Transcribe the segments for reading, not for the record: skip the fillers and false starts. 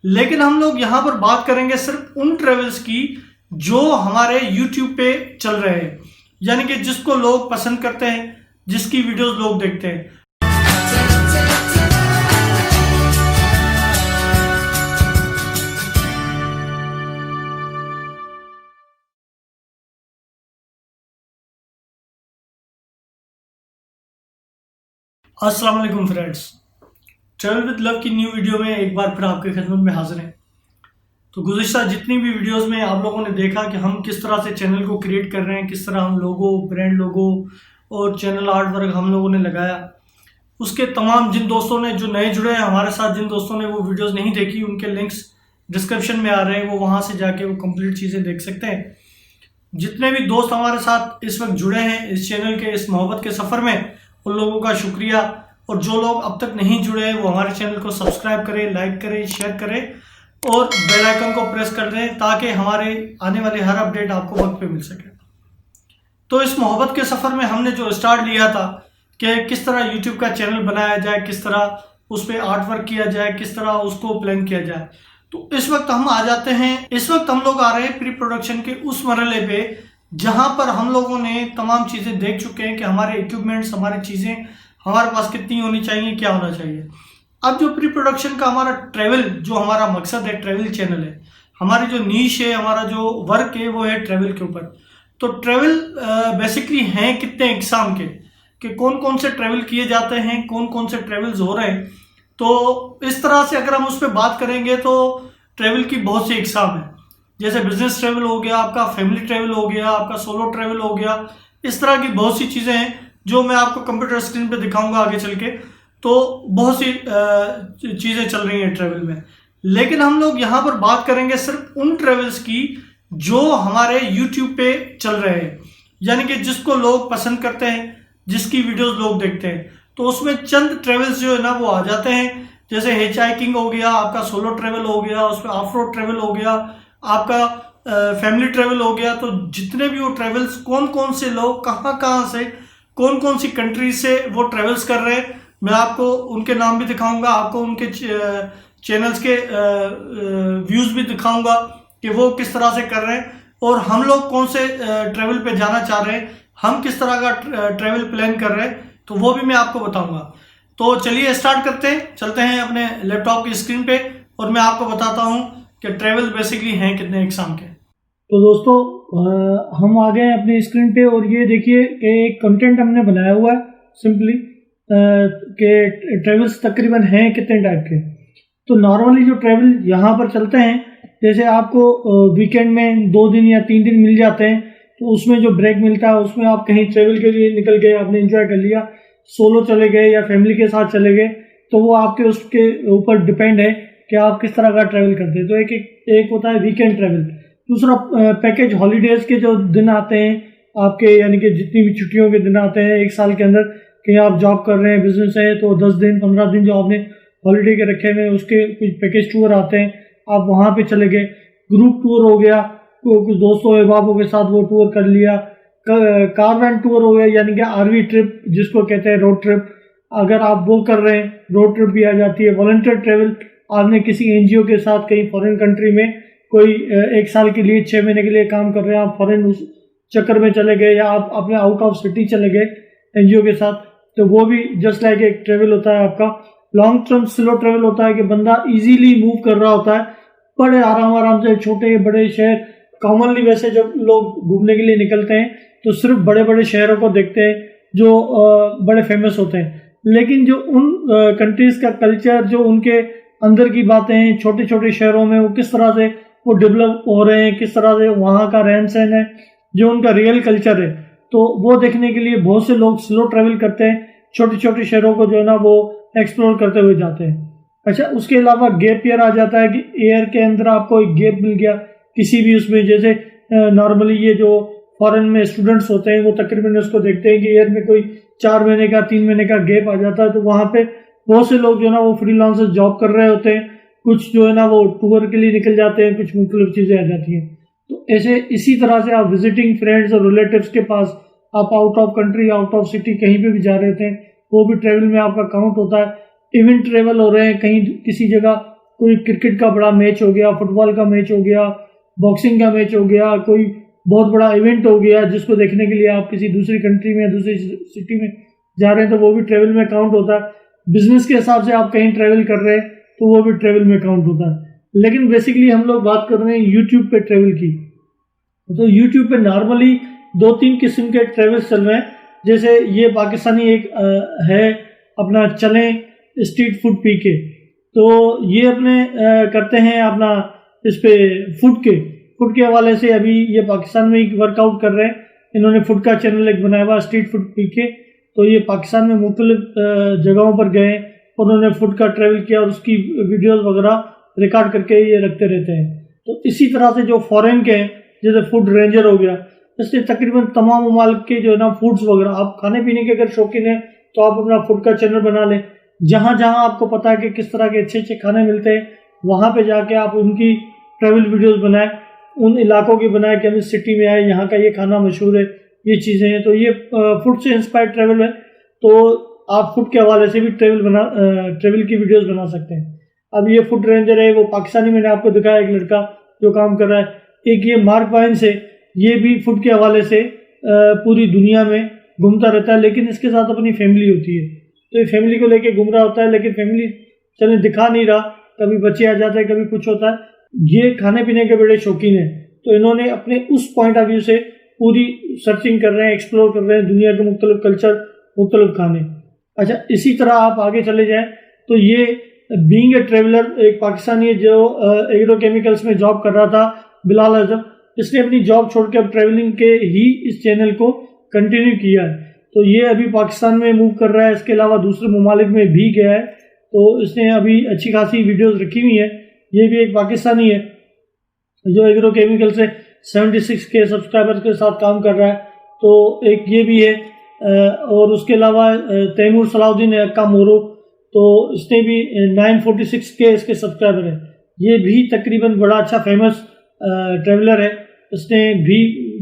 लेकिन हम लोग यहाँ पर बात करेंगे सिर्फ उन ट्रेवल्स की जो हमारे YouTube पे चल रहे हैं, यानी कि जिसको लोग पसंद करते हैं, जिसकी वीडियोस लोग देखते हैं। अस्सलाम वालेकुम फ्रेंड्स, ट्रैवल विद लव की न्यू वीडियो में एक बार फिर आपके खिदमत में हाजिर हैं। तो गुज़िश्ता जितनी भी वीडियोस में आप लोगों ने देखा कि हम किस तरह से चैनल को क्रिएट कर रहे हैं, किस तरह हम लोगो, ब्रांड लोगो और चैनल आर्ट वर्क हम लोगों ने लगाया, उसके तमाम जिन दोस्तों ने जो नए जुड़े हैं हमारे साथ, जिन दोस्तों ने वो वीडियोज़ नहीं देखी, उनके लिंक्स डिस्क्रिप्शन में आ रहे हैं, वो वहाँ से जाके वो कंप्लीट चीज़ें देख सकते हैं। जितने भी दोस्त हमारे साथ इस वक्त जुड़े हैं इस चैनल के, इस मोहब्बत के सफ़र में, उन लोगों का शुक्रिया। और जो लोग अब तक नहीं जुड़े हैं वो हमारे चैनल को सब्सक्राइब करें, लाइक करें, शेयर करें और बेल आइकन को प्रेस कर दें ताकि हमारे आने वाले हर अपडेट आपको वक्त पे मिल सके। तो इस मोहब्बत के सफ़र में हमने जो स्टार्ट लिया था कि किस तरह यूट्यूब का चैनल बनाया जाए, किस तरह उस पर आर्ट वर्क किया जाए, किस तरह उसको प्लान किया जाए, तो इस वक्त हम आ जाते हैं। इस वक्त हम लोग आ रहे हैं प्री प्रोडक्शन के उस मरहले पे जहां पर हम लोगों ने तमाम चीज़ें देख चुके हैं कि हमारे इक्विपमेंट्स, हमारी चीज़ें हमारे पास कितनी होनी चाहिए, क्या होना चाहिए। अब जो प्री प्रोडक्शन का हमारा ट्रैवल, जो हमारा मकसद है, ट्रैवल चैनल है, हमारी जो नीश है, हमारा जो वर्क है वो है ट्रैवल के ऊपर। तो ट्रैवल बेसिकली हैं कितने इकसाम के, कि कौन कौन से ट्रैवल किए जाते हैं, कौन कौन से ट्रैवल्स हो रहे हैं। तो इस तरह से अगर हम उस पर बात करेंगे तो ट्रैवल की बहुत सी इकसाम है। जैसे बिजनेस ट्रैवल हो गया आपका, फैमिली ट्रैवल हो गया आपका, सोलो ट्रैवल हो गया, इस तरह की बहुत सी चीज़ें हैं जो मैं आपको कंप्यूटर स्क्रीन पे दिखाऊंगा आगे चल के। तो बहुत सी चीज़ें चल रही हैं ट्रैवल में, लेकिन हम लोग यहाँ पर बात करेंगे सिर्फ उन ट्रैवल्स की जो हमारे YouTube पे चल रहे हैं, यानी कि जिसको लोग पसंद करते हैं, जिसकी वीडियोस लोग देखते हैं। तो उसमें चंद ट्रैवल्स जो है ना वो आ जाते हैं। जैसे हिच हाइकिंग हो गया आपका, सोलो ट्रैवल हो गया, उसमें ऑफ रोड ट्रैवल हो गया आपका, फैमिली ट्रैवल हो गया। तो जितने भी वो ट्रैवल्स, कौन कौन से लोग कहाँ कहाँ से, कौन कौन सी कंट्री से वो ट्रैवल्स कर रहे हैं, मैं आपको उनके नाम भी दिखाऊंगा, आपको उनके चैनल्स के व्यूज़ भी दिखाऊंगा कि वो किस तरह से कर रहे हैं और हम लोग कौन से ट्रैवल पे जाना चाह रहे हैं, हम किस तरह का ट्रैवल प्लान कर रहे हैं, तो वो भी मैं आपको बताऊंगा। तो चलिए स्टार्ट करते हैं, चलते हैं अपने लैपटॉप की स्क्रीन पे और मैं आपको बताता हूं कि ट्रैवल बेसिकली हैं कितने एग्जाम के। तो दोस्तों हम आ गए अपनी स्क्रीन पे और ये देखिए कि एक कंटेंट हमने बनाया हुआ है सिंपली कि ट्रैवल्स तकरीबन हैं कितने टाइप के। तो नॉर्मली जो ट्रैवल यहाँ पर चलते हैं, जैसे आपको वीकेंड में 2 दिन या 3 दिन मिल जाते हैं, तो उसमें जो ब्रेक मिलता है उसमें आप कहीं ट्रैवल के लिए निकल गए, आपने एंजॉय कर लिया, सोलो चले गए या फैमिली के साथ चले गए, तो वो आपके उसके ऊपर डिपेंड है कि आप किस तरह का ट्रैवल करते हैं। तो एक होता है वीकेंड ट्रैवल। दूसरा पैकेज हॉलीडेज़ के जो दिन आते हैं आपके, यानी कि जितनी भी छुट्टियों के दिन आते हैं एक साल के अंदर, कहीं आप जॉब कर रहे हैं, बिजनेस है, तो 10 दिन 15 दिन जो आपने हॉलीडे के रखे हुए हैं उसके कुछ पैकेज टूर आते हैं, आप वहाँ पे चले गए। ग्रुप टूर हो गया, कुछ दोस्तों अहबाबों के साथ वो टूर कर लिया। कारवैन टूर हो गया, यानी कि आरवी ट्रिप जिसको कहते हैं, रोड ट्रिप अगर आप वो कर रहे हैं, रोड ट्रिप भी आ जाती है। वॉलंटियर ट्रैवल, आपने किसी एनजीओ के साथ कहीं फॉरेन कंट्री में कोई 1 साल के लिए 6 महीने के लिए काम कर रहे हैं, आप फॉरेन उस चक्कर में चले गए, या आप अपने आउट ऑफ सिटी चले गए एनजीओ के साथ, तो वो भी जस्ट लाइक एक ट्रैवल होता है आपका। लॉन्ग टर्म स्लो ट्रैवल होता है कि बंदा इजीली मूव कर रहा होता है, बड़े आराम से, छोटे बड़े शहर। कॉमनली वैसे जब लोग घूमने के लिए निकलते हैं तो सिर्फ बड़े बड़े शहरों को देखते हैं जो बड़े फेमस होते हैं, लेकिन जो उन कंट्रीज़ का कल्चर, जो उनके अंदर की बातें हैं, छोटे छोटे शहरों में वो किस तरह से वो डेवलप हो रहे हैं, किस तरह से वहाँ का रहन सहन है, जो उनका रियल कल्चर है, तो वो देखने के लिए बहुत से लोग स्लो ट्रैवल करते हैं, छोटे छोटे शहरों को जो है ना वो एक्सप्लोर करते हुए जाते हैं। अच्छा, उसके अलावा गैप ईयर आ जाता है कि एयर के अंदर आपको एक गैप मिल गया किसी भी उसमें। जैसे नॉर्मली ये जो फॉरेन में स्टूडेंट्स होते हैं वो तकरीबन उसको देखते हैं कि ईयर में कोई 4 महीने का 3 महीने का गैप आ जाता है, तो वहाँ पे बहुत से लोग जो है ना वो फ्रीलांसर जॉब कर रहे होते हैं, कुछ जो है ना वो टूर के लिए निकल जाते हैं, कुछ मुख्तलिफ चीज़ें आ जाती हैं। तो ऐसे इसी तरह से आप विजिटिंग फ्रेंड्स और रिलेटिव्स के पास, आप out of country, out of city कहीं पे भी जा रहे थे, वो भी ट्रैवल में आपका काउंट होता है। इवेंट ट्रैवल हो रहे हैं, कहीं किसी जगह कोई क्रिकेट का बड़ा मैच हो गया, फुटबॉल का मैच हो गया, बॉक्सिंग का मैच हो गया, कोई बहुत बड़ा इवेंट हो गया जिसको देखने के लिए आप किसी दूसरी कंट्री में, दूसरी सिटी में जा रहे हैं, तो वो भी ट्रैवल में काउंट होता है। बिजनेस के हिसाब से आप कहीं ट्रैवल कर रहे हैं तो वो भी ट्रैवल में काउंट होता है। लेकिन बेसिकली हम लोग बात कर रहे हैं यूट्यूब पे ट्रैवल की। तो यूट्यूब पे नॉर्मली 2-3 किस्म के ट्रैवल चल रहे हैं। जैसे ये पाकिस्तानी एक है अपना चलें स्ट्रीट फूड पी के, तो ये अपने करते हैं अपना इस पे फूड के हवाले से अभी ये पाकिस्तान में एक वर्कआउट कर रहे हैं। इन्होंने फूड का चैनल एक बनाया हुआ स्ट्रीट फूड पी के। तो ये पाकिस्तान में मुख्तलिफ जगहों पर गए, उन्होंने फूड का ट्रैवल किया और उसकी वीडियोस वगैरह रिकॉर्ड करके ये रखते रहते हैं। तो इसी तरह से जो फॉरेन के हैं, जैसे फूड रेंजर हो गया, इसलिए तकरीबन तमाम ममालिक के जो है ना फूड्स वगैरह, आप खाने पीने के अगर शौकीन हैं तो आप अपना फूड का चैनल बना लें। जहाँ जहाँ आपको पता है कि किस तरह के अच्छे अच्छे खाने मिलते हैं, वहाँ पे जाके आप उनकी ट्रैवल वीडियोस बनाएं, उन इलाकों की बनाएं कि हम इस सिटी में आए, यहाँ का ये खाना मशहूर है, ये चीज़ें हैं। तो ये फूड से इंस्पायर्ड ट्रैवल है। तो आप फूड के हवाले से भी ट्रैवल की वीडियोस बना सकते हैं। अब ये फूड रेंजर है, वो पाकिस्तानी मैंने आपको दिखाया एक लड़का जो काम कर रहा है। एक ये मार्क वाइन्स है, ये भी फूड के हवाले से पूरी दुनिया में घूमता रहता है, लेकिन इसके साथ अपनी फैमिली होती है। तो ये फैमिली को लेके घूम रहा होता है, लेकिन फैमिली चले दिखा नहीं रहा, कभी बच्चे आ जाते हैं, कभी कुछ होता है। ये खाने पीने के बड़े शौकीन हैं, तो इन्होंने अपने उस पॉइंट ऑफ व्यू से पूरी सर्चिंग कर रहे हैं, एक्सप्लोर कर रहे हैं दुनिया के मुख्तलिफ कल्चर, मुख्तलिफ खाने। अच्छा, इसी तरह आप आगे चले जाएं तो ये बीइंग ए ट्रेवलर एक पाकिस्तानी है जो एग्रोकेमिकल्स में जॉब कर रहा था, बिलाल आजम। इसने अपनी जॉब छोड़ के अब ट्रैवलिंग के ही इस चैनल को कंटिन्यू किया है। तो ये अभी पाकिस्तान में मूव कर रहा है, इसके अलावा दूसरे ममालिक में भी गया है। तो इसने अभी अच्छी खासी वीडियोस रखी हुई है। ये भी एक पाकिस्तानी है जो एग्रोकेमिकल से 76 के सब्सक्राइबर्स के साथ काम कर रहा है। तो एक ये भी है, और उसके अलावा तैमूर सलाउद्दीन है अक्का मोरो, तो इसने भी 946 के इसके सब्सक्राइबर है। ये भी तकरीबन बड़ा अच्छा फेमस ट्रैवलर है। इसने भी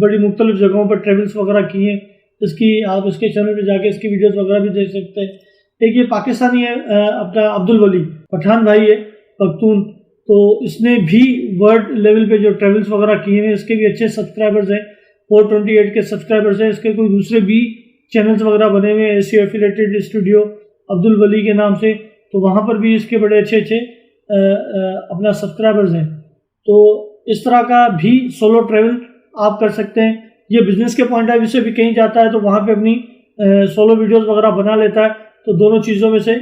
बड़ी मुख्तलिफ जगहों पर ट्रैवल्स वगैरह किए हैं। इसकी आप इसके चैनल पे जाके इसकी वीडियोस वगैरह भी देख सकते हैं। एक ये पाकिस्तानी है अपना अब्दुल वली, पठान भाई है, पख्तून। तो इसने भी वर्ल्ड लेवल पे जो ट्रैवल्स वगैरह किए हैं, इसके भी अच्छे सब्सक्राइबर्स हैं, 428 के सब्सक्राइबर्स हैं। इसके कोई दूसरे भी चैनल्स वगैरह बने हुए हैं, एसईओ एफिलिएटेड स्टूडियो अब्दुल वली के नाम से, तो वहाँ पर भी इसके बड़े अच्छे अच्छे अपना सब्सक्राइबर्स हैं। तो इस तरह का भी सोलो ट्रैवल आप कर सकते हैं। ये बिजनेस के पॉइंट ऑफ व्यू से भी कहीं जाता है तो वहाँ पे अपनी सोलो वीडियोस वगैरह बना लेता है। तो दोनों चीज़ों में से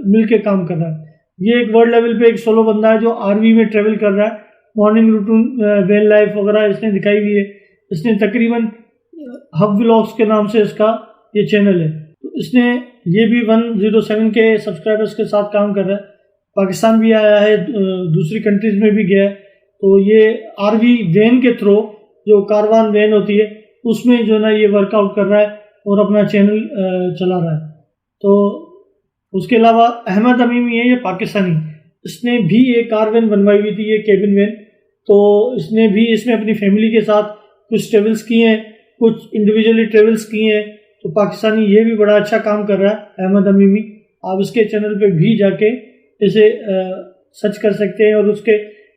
मिल के काम कर रहा है। ये एक वर्ल्ड लेवल पे एक सोलो बंदा है जो आर्मी में ट्रैवल कर रहा है। मॉर्निंग रूटीन, वेल लाइफ वगैरह इसने दिखाई हुई है। इसने तकरीबन हब व्लॉग्स के नाम से इसका ये चैनल है। तो इसने ये भी 107 के सब्सक्राइबर्स के साथ काम कर रहा है। पाकिस्तान भी आया है, दूसरी कंट्रीज़ में भी गया है। तो ये आरवी वैन के थ्रू, जो कारवान वैन होती है, उसमें जो ना ये वर्कआउट कर रहा है और अपना चैनल चला रहा है। तो उसके अलावा अहमद अमीमी है, ये पाकिस्तानी, इसने भी एक कार वैन बनवाई हुई थी, ये केबिन वैन। तो इसने भी इसमें अपनी फैमिली के साथ कुछ ट्रेवल्स किए हैं, कुछ इंडिविजुअली ट्रेवल्स किए हैं। तो पाकिस्तानी ये भी बड़ा अच्छा काम कर रहा है अहमद अमीमी। आप इसके चैनल पे भी जाके इसे सर्च कर सकते हैं और उसके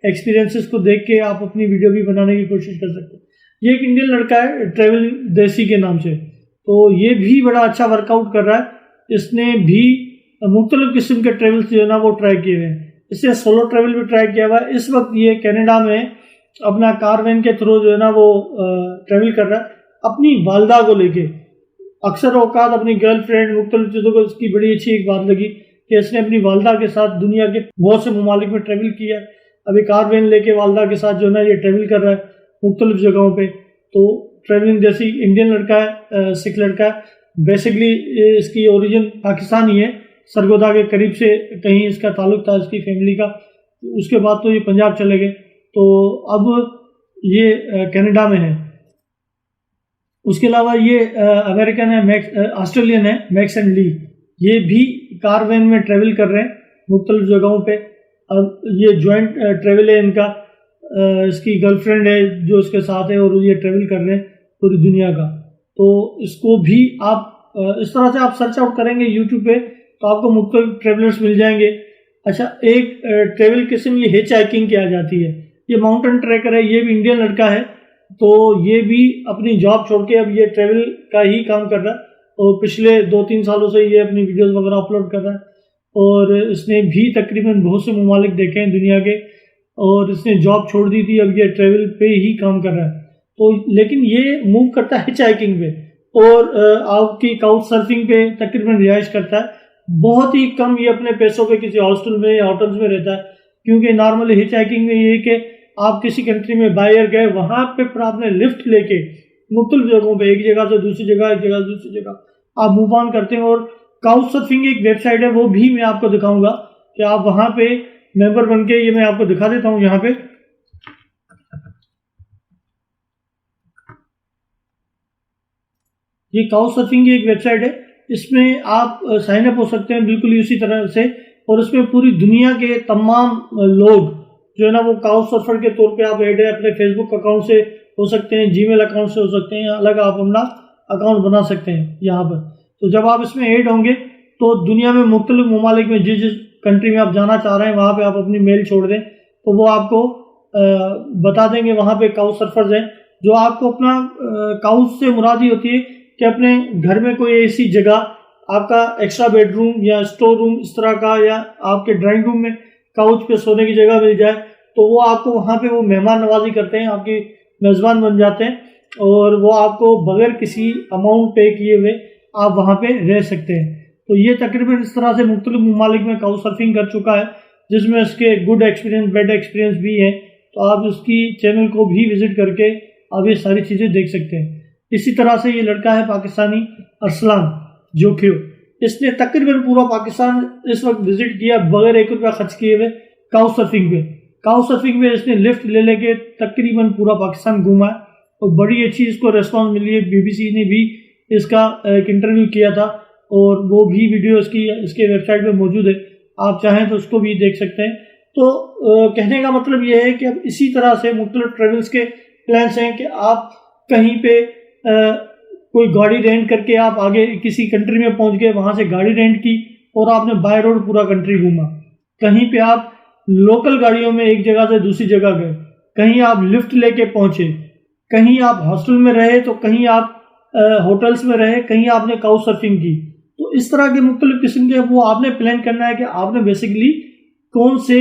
एक्सपीरियंसेस को देख के आप अपनी वीडियो भी बनाने की कोशिश कर सकते हैं। ये एक इंडियन लड़का है, ट्रैवल देसी के नाम से, तो ये भी बड़ा अच्छा वर्कआउट कर रहा है। इसने भी मुख्तलिफ किस्म के ट्रैवल्स जो है ना वो ट्राई किए हुए हैं। इससे सोलो ट्रैवल भी ट्राई किया हुआ है। इस वक्त ये कनाडा में अपना कार वैन के थ्रू जो है ना वो ट्रैवल कर रहा है अपनी वालदा को लेके। अक्सर औकात अपनी गर्लफ्रेंड, मुख्तलिफ चीज़ों को इसकी बड़ी अच्छी एक बात लगी कि इसने अपनी वालदा के साथ दुनिया के बहुत से ममालिक में ट्रैवल किया। अभी कार वैन लेके वालदा के साथ जो है ना ये ट्रैवल कर रहा है मुख्तलिफ जगहों पे। तो ट्रैवलिंग जैसी इंडियन लड़का है, सिख लड़का है। बेसिकली इसकी ओरिजिन पाकिस्तानी है, सरगोदा के करीब से कहीं इसका ताल्लुक था इसकी फैमिली का। उसके बाद तो ये पंजाब चले गए, तो अब ये कनाडा में है। उसके अलावा ये अमेरिकन है, ऑस्ट्रेलियन है, मैक्स एंड ली। ये भी कार वैन में ट्रैवल कर रहे हैं मुख्तलिफ जगहों पे। अब ये जॉइंट ट्रैवल है इनका, इसकी गर्लफ्रेंड है जो इसके साथ है और ये ट्रैवल कर रहे हैं पूरी दुनिया का। तो इसको भी आप इस तरह से आप सर्च आउट करेंगे यूट्यूब पे तो आपको मुख्तलिफ ट्रैवलर्स मिल जाएंगे। अच्छा, एक ट्रेवल किस्म ये हिच हाइकिंग की आ जाती है। ये माउंटेन ट्रैकर है, ये भी इंडियन लड़का है, तो ये भी अपनी जॉब छोड़ के अब ये ट्रेवल का ही काम कर रहा है और पिछले 2-3 सालों से ये अपनी वीडियोस वगैरह अपलोड कर रहा है और इसने भी तकरीबन बहुत से ममालिक देखे हैं दुनिया के और इसने जॉब छोड़ दी थी, अब ये ट्रेवल पे ही काम कर रहा है। तो लेकिन ये मूव करता है हिच हाइकिंग पे और आपकी काउच सर्फिंग पे तकरीबन रिहाइश करता है। बहुत ही कम ये अपने पैसों पे किसी हॉस्टल में या होटल्स में रहता है, क्योंकि नॉर्मली हिच हाइकिंग में ये कि आप किसी कंट्री में बाहर गए, वहाँ पे फिर आपने लिफ्ट लेके मुख्तलिफ जगहों पे, एक जगह से दूसरी जगह, एक जगह से दूसरी जगह आप मूव ऑन करते हैं। और काउच सर्फिंग एक वेबसाइट है, वो भी मैं आपको दिखाऊंगा कि आप वहाँ पे मेंबर बन के, ये मैं आपको दिखा देता हूँ। यहाँ पे ये काउच सर्फिंग की एक वेबसाइट है, इसमें आप साइन अप हो सकते हैं बिल्कुल उसी तरह से, और इसमें पूरी दुनिया के तमाम लोग जो है ना वो काउच सर्फर के तौर पे आप ऐड है। अपने फेसबुक अकाउंट से हो सकते हैं, जीमेल अकाउंट से हो सकते हैं, अलग आप अपना अकाउंट बना सकते हैं यहाँ पर। तो जब आप इसमें ऐड होंगे तो दुनिया में मुख्तलिफ ममालिक में जिस जिस कंट्री में आप जाना चाह रहे हैं वहाँ पे आप अपनी मेल छोड़ दें, तो वो आपको बता देंगे वहाँ पे काउच सर्फर्स हैं जो आपको अपना काउच से मुरादी होती है कि अपने घर में कोई ऐसी जगह, आपका एक्स्ट्रा बेडरूम या स्टोर रूम इस तरह का, या आपके ड्राइंग रूम में काउच पे सोने की जगह मिल जाए, तो वो आपको वहाँ पे वो मेहमान नवाजी करते हैं, आपकी मेज़बान बन जाते हैं और वो आपको बगैर किसी अमाउंट पे किए हुए आप वहाँ पे रह सकते हैं। तो ये तकरीबन इस तरह से मुख्तलिफ ममालिक में काउच सर्फिंग कर चुका है, जिसमें इसके गुड एक्सपीरियंस, बैड एक्सपीरियंस भी है। तो आप उसकी चैनल को भी विज़िट करके आप ये सारी चीज़ें देख सकते हैं। इसी तरह से ये लड़का है पाकिस्तानी अरसलान जोखियो, इसने तकरीबन पूरा पाकिस्तान इस वक्त विजिट किया बगैर 1 रुपया खर्च किए हुए काउच सर्फिंग पे। काउच सर्फिंग में इसने लिफ्ट ले लेके तकरीबन पूरा पाकिस्तान घूमा है और बड़ी अच्छी इसको रिस्पॉन्स मिली है। BBC ने भी इसका एक इंटरव्यू किया था और वो भी वीडियो इसके वेबसाइट पे मौजूद है, आप चाहें तो उसको भी देख सकते हैं। तो कहने का मतलब ये है कि अब इसी तरह से मुख्तलिफ ट्रेवल्स के प्लान्स हैं कि आप कहीं पे कोई गाड़ी रेंट करके आप आगे किसी कंट्री में पहुंच गए, वहाँ से गाड़ी रेंट की और आपने बाय रोड पूरा कंट्री घूमा। कहीं पे आप लोकल गाड़ियों में एक जगह से दूसरी जगह गए, कहीं आप लिफ्ट लेके पहुंचे, कहीं आप हॉस्टल में रहे, तो कहीं आप होटल्स में रहे, कहीं आपने काउच सर्फिंग की। तो इस तरह के मुख्तलिफ किस्म के वो आपने प्लान करना है कि आपने बेसिकली कौन से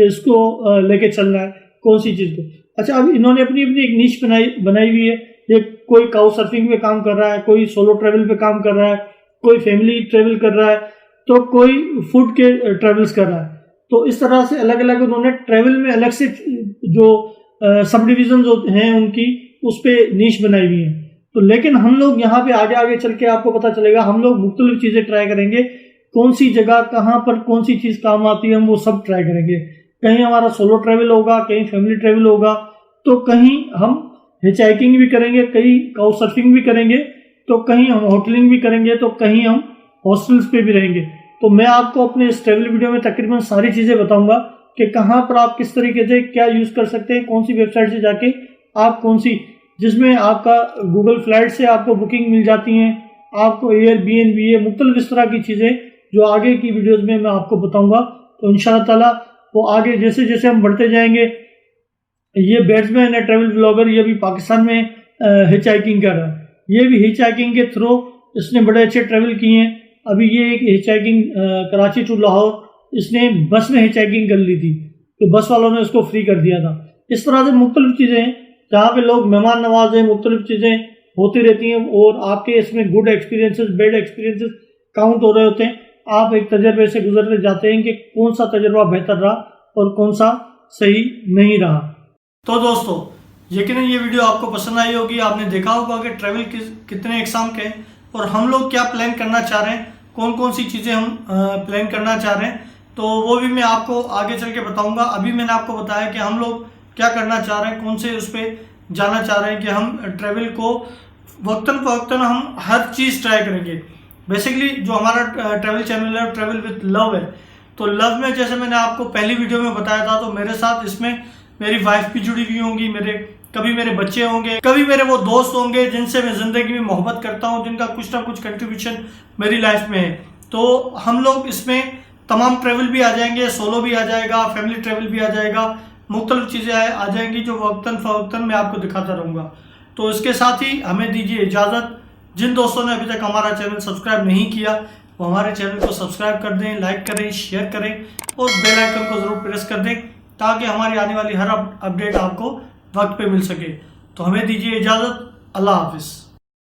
इसको लेके चलना है, कौन सी चीज़ को। अच्छा, अब इन्होंने अपनी एक नीश बनाई हुई है। ये कोई काउच सर्फिंग पे काम कर रहा है, कोई सोलो ट्रैवल पे काम कर रहा है, कोई फैमिली ट्रैवल कर रहा है, तो कोई फूड के ट्रैवल्स कर रहा है। तो इस तरह से अलग अलग उन्होंने ट्रैवल में अलग से जो सब डिविजन हैं उनकी उस पर नीश बनाई हुई है। तो लेकिन हम लोग यहाँ पे आगे आगे चल के आपको पता चलेगा, हम लोग मुख्तलिफ चीज़ें ट्राई करेंगे, कौन सी जगह कहाँ पर कौन सी चीज़ काम आती है हम वो सब ट्राई करेंगे। कहीं हमारा सोलो ट्रैवल होगा, कहीं फैमिली ट्रैवल होगा, तो कहीं हम हिच हाइकिंग भी करेंगे, कहीं काउच सर्फिंग भी करेंगे, तो कहीं हम होटलिंग भी करेंगे, तो कहीं हम हॉस्टल्स पे भी रहेंगे। तो मैं आपको अपने इस ट्रैवल वीडियो में तकरीबन सारी चीज़ें बताऊंगा कि कहाँ पर आप किस तरीके से क्या यूज़ कर सकते हैं, कौन सी वेबसाइट से जाके आप कौन सी, जिसमें आपका गूगल फ्लाइट से आपको बुकिंग मिल जाती हैं, आपको एयरबीएनबी है, मुख्तलिफ इस तरह की चीज़ें जो आगे की वीडियोज़ में मैं आपको बताऊँगा। तो इंशाअल्लाह ताला वो आगे जैसे जैसे हम बढ़ते जाएंगे, ये बैट्समैन है ट्रैवल ब्लॉगर, ये भी पाकिस्तान में हिच हाइकिंग कर रहा है। ये भी हिच हाइकिंग के थ्रू इसने बड़े अच्छे ट्रैवल किए हैं। अभी ये एक hitchhiking Karachi to Lahore इसने बस में हिच हाइकिंग कर ली थी, तो बस वालों ने उसको फ्री कर दिया था। इस तरह से मुख्तलिफ चीज़ें हैं जहाँ पे लोग मेहमान नवाज हैं, मुख्तलिफ चीज़ें होती रहती हैं और आपके इसमें good experiences, bad experiences count हो रहे होते हैं। आप एक तजर्बे से गुजरते जाते हैं कि कौन सा तजर्बा बेहतर रहा और कौन सा सही नहीं रहा। तो दोस्तों, यकीनन ये वीडियो आपको पसंद आई होगी। आपने देखा होगा कि ट्रैवल कितने एग्जाम के हैं और हम लोग क्या प्लान करना चाह रहे हैं, कौन कौन सी चीज़ें हम प्लान करना चाह रहे हैं, तो वो भी मैं आपको आगे चल के बताऊँगा। अभी मैंने आपको बताया कि हम लोग क्या करना चाह रहे हैं, कौन से उस पर जाना चाह रहे हैं कि हम ट्रैवल को वक्तन फ़वक्तन हम हर चीज़ ट्राई करेंगे। बेसिकली जो हमारा ट्रैवल चैनल है ट्रैवल विद लव है, तो लव में जैसे मैंने आपको पहली वीडियो में बताया था, तो मेरे साथ इसमें मेरी वाइफ भी जुड़ी हुई होंगी, कभी मेरे बच्चे होंगे, कभी मेरे वो दोस्त होंगे जिनसे मैं ज़िंदगी में मोहब्बत करता हूँ, जिनका कुछ ना कुछ कंट्रीब्यूशन मेरी लाइफ में है। तो हम लोग इसमें तमाम ट्रैवल भी आ जाएंगे, सोलो भी आ जाएगा, फैमिली ट्रैवल भी आ जाएगा, मुख्तलिफ चीज़ें आ जाएंगी जो वक्तन फ़वक्तन मैं आपको दिखाता रहूँगा। तो इसके साथ ही हमें दीजिए इजाज़त। जिन दोस्तों ने अभी तक हमारा चैनल सब्सक्राइब नहीं किया वो हमारे चैनल को सब्सक्राइब कर दें, लाइक करें, शेयर करें और बेल आइकन को ज़रूर प्रेस कर दें ताकि हमारी आने वाली हर अपडेट आपको वक्त पे मिल सके। तो हमें दीजिए इजाज़त। अल्लाह हाफिज़।